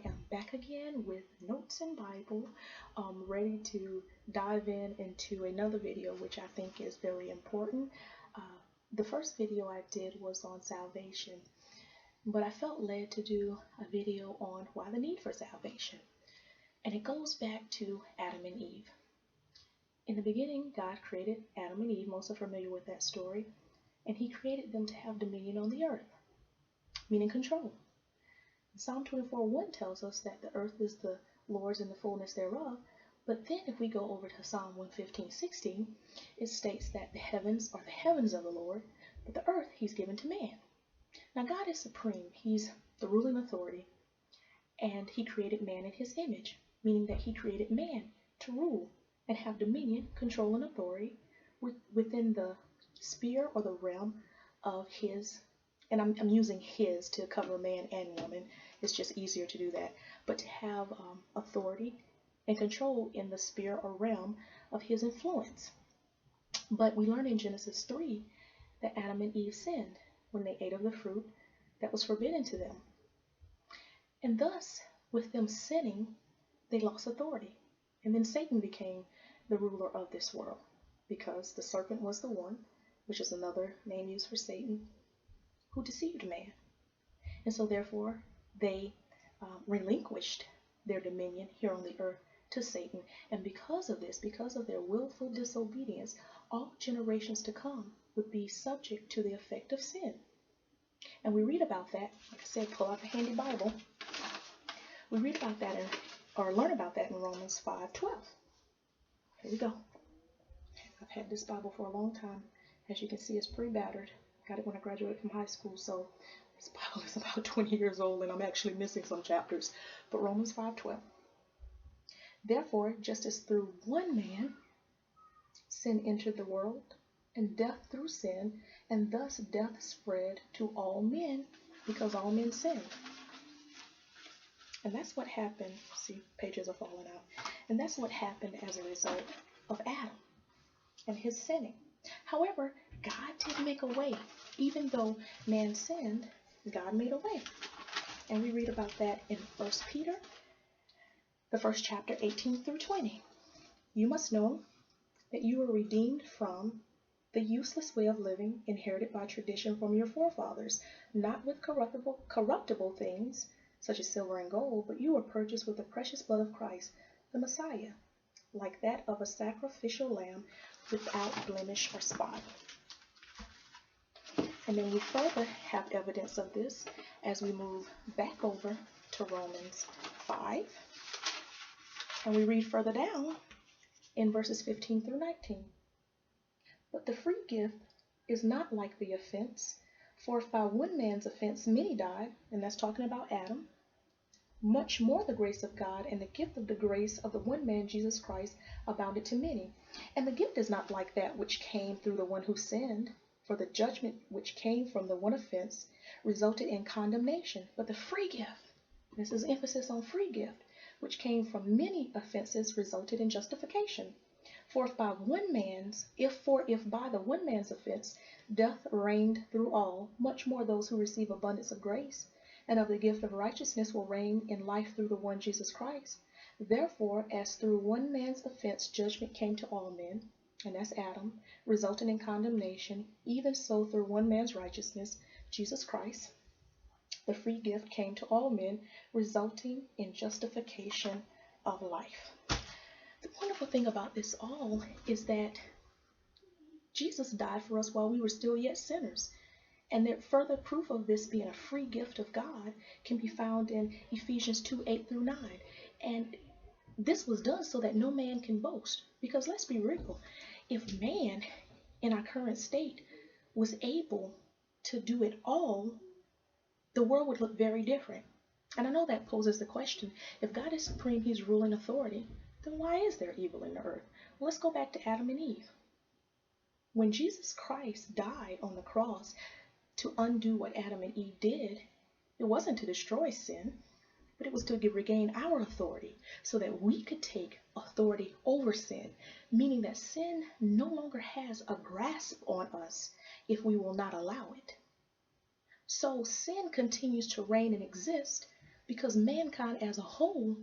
I am back again with Notes and Bible, ready to dive into another video which I think is very important. The first video I did was on salvation, but I felt led to do a video on why the need for salvation. And it goes back to Adam and Eve. In the beginning, God created Adam and Eve, most are familiar with that story, and he created them to have dominion on the earth, meaning control. Psalm 24:1 tells us that the earth is the Lord's and the fullness thereof. But then if we go over to Psalm 115:16, it states that the heavens are the heavens of the Lord, but the earth he's given to man. Now God is supreme. He's the ruling authority, and he created man in his image, meaning that he created man to rule and have dominion, control, and authority within the sphere or the realm of his. And I'm using his to cover man and woman. It's just easier to do that. But to have authority and control in the sphere or realm of his influence. But we learn in Genesis 3 that Adam and Eve sinned when they ate of the fruit that was forbidden to them. And thus, with them sinning, they lost authority. And then Satan became the ruler of this world, because the serpent was the one, which is another name used for Satan, who deceived man. And so therefore they relinquished their dominion here on the earth to Satan. And because of this, because of their willful disobedience, all generations to come would be subject to the effect of sin. And we read about that, like I said, pull out the handy Bible. We read about that or learn about that in Romans 5:12. Here we go. I've had this Bible for a long time. As you can see, it's pretty battered. Got it when I graduated from high school, so this Bible is about 20 years old and I'm actually missing some chapters. But Romans 5:12. Therefore, just as through one man sin entered the world, and death through sin, and thus death spread to all men because all men sinned. And that's what happened. See, pages are falling out. And that's what happened as a result of Adam and his sinning. However, God did make a way. Even though man sinned, God made a way. And we read about that in 1 Peter, the first chapter, 18 through 20. You must know that you were redeemed from the useless way of living inherited by tradition from your forefathers, not with corruptible things, such as silver and gold, but you were purchased with the precious blood of Christ, the Messiah, like that of a sacrificial lamb without blemish or spot. And then we further have evidence of this as we move back over to Romans 5. And we read further down in verses 15 through 19. But the free gift is not like the offense, for if by one man's offense many died, and that's talking about Adam, much more the grace of God and the gift of the grace of the one man, Jesus Christ, abounded to many. And the gift is not like that which came through the one who sinned, for the judgment which came from the one offense resulted in condemnation. But the free gift, this is emphasis on free gift, which came from many offenses resulted in justification. For if by the one man's offense death reigned through all, much more those who receive abundance of grace and of the gift of righteousness will reign in life through the one Jesus Christ. Therefore, as through one man's offense judgment came to all men, and that's Adam, resulting in condemnation, even so through one man's righteousness, Jesus Christ, the free gift came to all men, resulting in justification of life. The wonderful thing about this all is that Jesus died for us while we were still yet sinners. And that further proof of this being a free gift of God can be found in Ephesians 2:8 through 9. And this was done so that no man can boast. Because let's be real, if man in our current state was able to do it all, the world would look very different. And I know that poses the question, if God is supreme, he's ruling authority, then why is there evil in the earth? Well, let's go back to Adam and Eve. When Jesus Christ died on the cross to undo what Adam and Eve did, it wasn't to destroy sin, but it was to regain our authority so that we could take authority over sin, meaning that sin no longer has a grasp on us if we will not allow it. So sin continues to reign and exist because mankind as a whole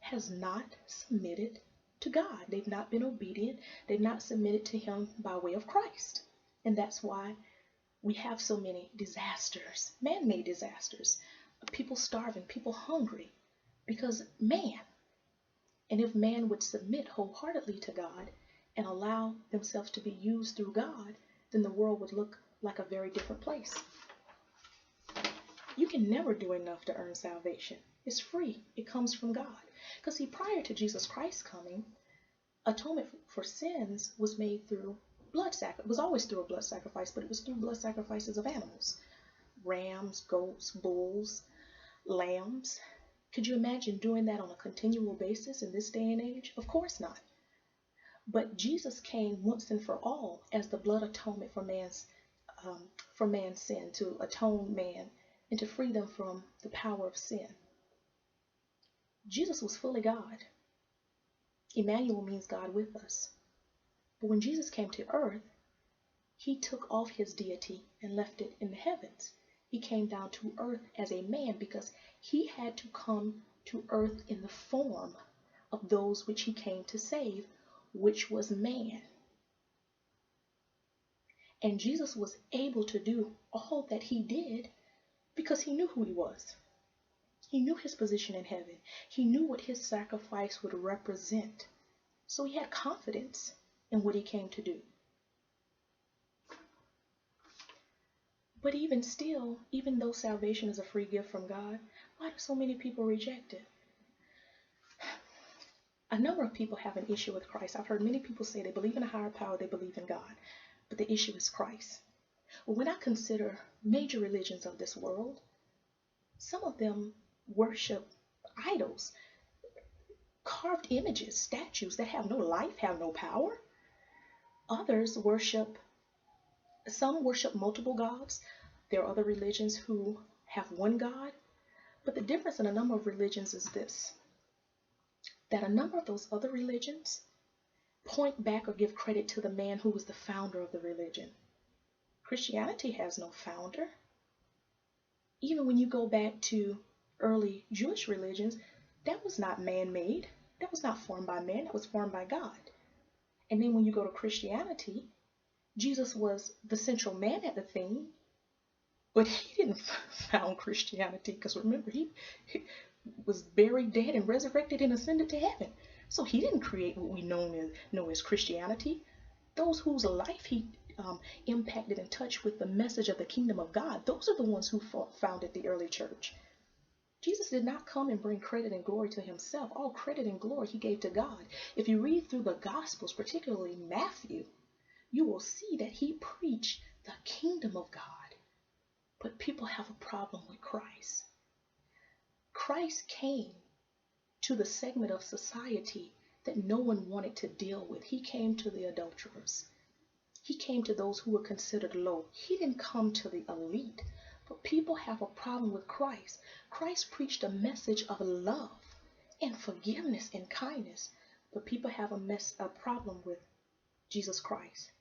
has not submitted to God. They've not been obedient. They've not submitted to Him by way of Christ. And that's why we have so many disasters, man-made disasters, people starving, people hungry, because man. And if man would submit wholeheartedly to God and allow themselves to be used through God, then the world would look like a very different place. You can never do enough to earn salvation. It's free. It comes from God. Because see, prior to Jesus Christ coming, atonement for sins was made through blood sacrifice. It was always through a blood sacrifice, but it was through blood sacrifices of animals. Rams, goats, bulls, lambs. Could you imagine doing that on a continual basis in this day and age? Of course not. But Jesus came once and for all as the blood atonement for man's sin, to atone man and to free them from the power of sin. Jesus was fully God. Emmanuel means God with us. But when Jesus came to earth, He took off His deity and left it in the heavens. He came down to earth as a man because He had to come to earth in the form of those which He came to save, which was man. And Jesus was able to do all that He did because He knew who He was. He knew His position in heaven. He knew what His sacrifice would represent. So He had confidence in what He came to do. But even still, even though salvation is a free gift from God, why do so many people reject it? A number of people have an issue with Christ. I've heard many people say they believe in a higher power, they believe in God, but the issue is Christ. When I consider major religions of this world, some of them worship idols, carved images, statues that have no life, have no power. Others some worship multiple gods. There are other religions who have one God. But the difference in a number of religions is this, that a number of those other religions point back or give credit to the man who was the founder of the religion. Christianity has no founder. Even when you go back to early Jewish religions, that was not man-made. That was not formed by man. That was formed by God. And then when you go to Christianity, Jesus was the central man at the thing, but He didn't found Christianity, because remember, he was buried, dead, and resurrected and ascended to heaven. So He didn't create what we know as Christianity. Those whose life He impacted and touched with the message of the kingdom of God, those are the ones who founded the early church. Jesus did not come and bring credit and glory to Himself. All credit and glory He gave to God. If you read through the Gospels, particularly Matthew, you will see that He preached the kingdom of God. But people have a problem with Christ. Christ came to the segment of society that no one wanted to deal with. He came to the adulterers. He came to those who were considered low. He didn't come to the elite. But people have a problem with Christ. Christ preached a message of love and forgiveness and kindness. But people have a problem with Jesus Christ.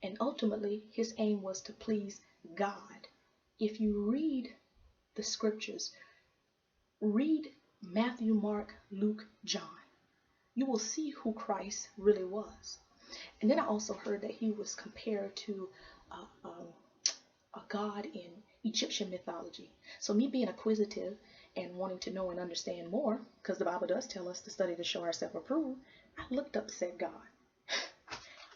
And ultimately, His aim was to please God. If you read the scriptures, read Matthew, Mark, Luke, John, you will see who Christ really was. And then I also heard that He was compared to a god in Egyptian mythology. So me being acquisitive and wanting to know and understand more, because the Bible does tell us to study to show ourselves approved, I looked up said God.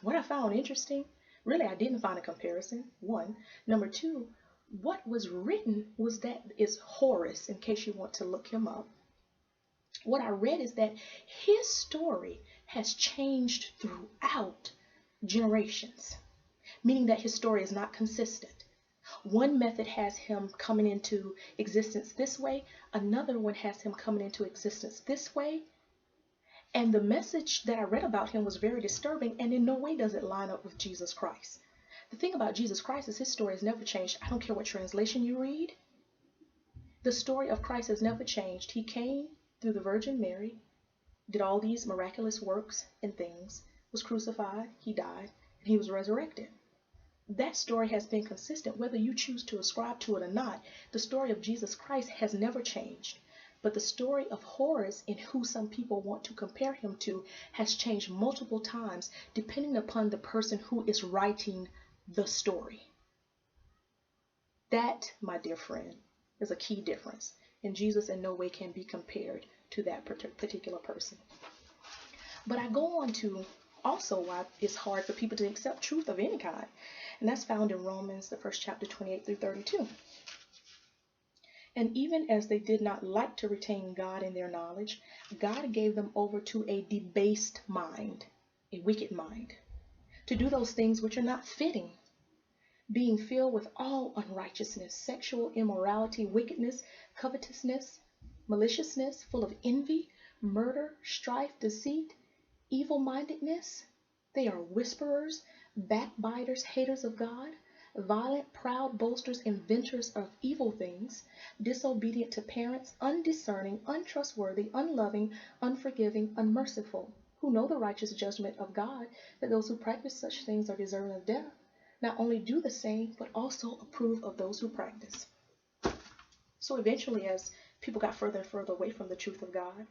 What I found interesting, really I didn't find a comparison, one. Number two, what was written was that is Horus, in case you want to look him up. What I read is that his story has changed throughout generations, meaning that his story is not consistent. One method has him coming into existence this way, another one has him coming into existence this way. And the message that I read about him was very disturbing, and in no way does it line up with Jesus Christ. The thing about Jesus Christ is His story has never changed. I don't care what translation you read. The story of Christ has never changed. He came through the Virgin Mary, did all these miraculous works and things, was crucified, He died, and He was resurrected. that story has been consistent. Whether you choose to ascribe to it or not, the story of Jesus Christ has never changed. But the story of Horus, in who some people want to compare him to, has changed multiple times depending upon the person who is writing the story. That, my dear friend, is a key difference. And Jesus in no way can be compared to that particular person. But I go on to also why it's hard for people to accept truth of any kind. And that's found in Romans, the first chapter, 28 through 32. And even as they did not like to retain God in their knowledge, God gave them over to a debased mind, a wicked mind, to do those things which are not fitting, being filled with all unrighteousness, sexual immorality, wickedness, covetousness, maliciousness, full of envy, murder, strife, deceit, evil-mindedness. They are whisperers, backbiters, haters of God, violent, proud, boasters, inventors of evil things, disobedient to parents, undiscerning, untrustworthy, unloving, unforgiving, unmerciful, who know the righteous judgment of God, that those who practice such things are deserving of death. Not only do the same, but also approve of those who practice. So eventually, as people got further and further away from the truth of God,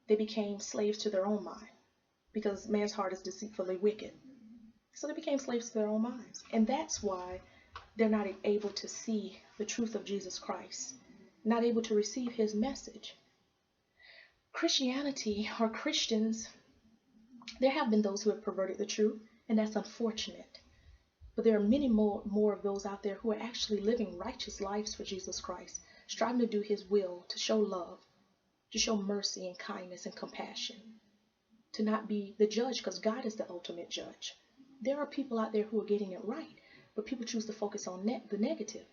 they became slaves to their own mind, because man's heart is deceitfully wicked. So they became slaves to their own minds. And that's why they're not able to see the truth of Jesus Christ, not able to receive his message. Christianity, or Christians, there have been those who have perverted the truth, and that's unfortunate. But there are many more of those out there who are actually living righteous lives for Jesus Christ, striving to do his will, to show love, to show mercy and kindness and compassion, to not be the judge, because God is the ultimate judge. There are people out there who are getting it right, but people choose to focus on the negative.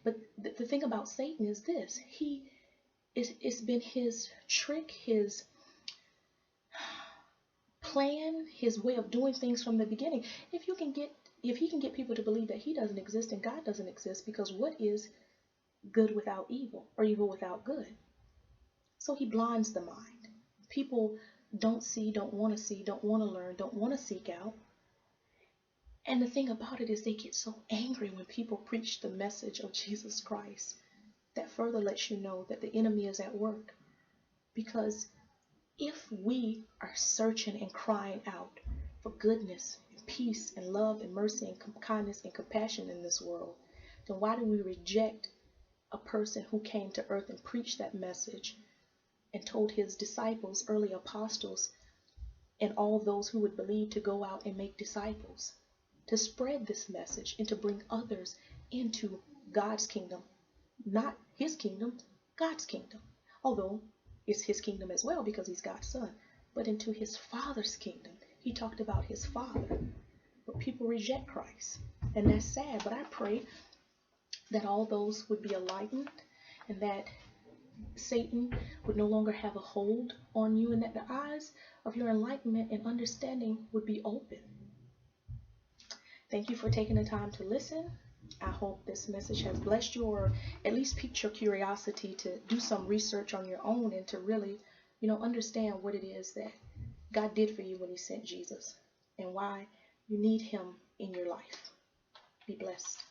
But the thing about Satan is this: it's been his trick, his plan, his way of doing things from the beginning. If he can get people to believe that he doesn't exist and God doesn't exist, because what is good without evil, or evil without good? So he blinds the mind. People don't see, don't want to learn, don't want to seek out. And the thing about it is they get so angry when people preach the message of Jesus Christ. That further lets you know that the enemy is at work. Because if we are searching and crying out for goodness and peace and love and mercy and kindness and compassion in this world, then why do we reject a person who came to earth and preached that message and told his disciples, early apostles, and all those who would believe to go out and make disciples, to spread this message and to bring others into God's kingdom? Not his kingdom, God's kingdom. Although it's his kingdom as well because he's God's son, but into his Father's kingdom. He talked about his Father, but people reject Christ, and that's sad. But I pray that all those would be enlightened, and that Satan would no longer have a hold on you, and that the eyes of your enlightenment and understanding would be open. Thank you for taking the time to listen. I hope this message has blessed you, or at least piqued your curiosity to do some research on your own and to really, understand what it is that God did for you when he sent Jesus and why you need him in your life. Be blessed.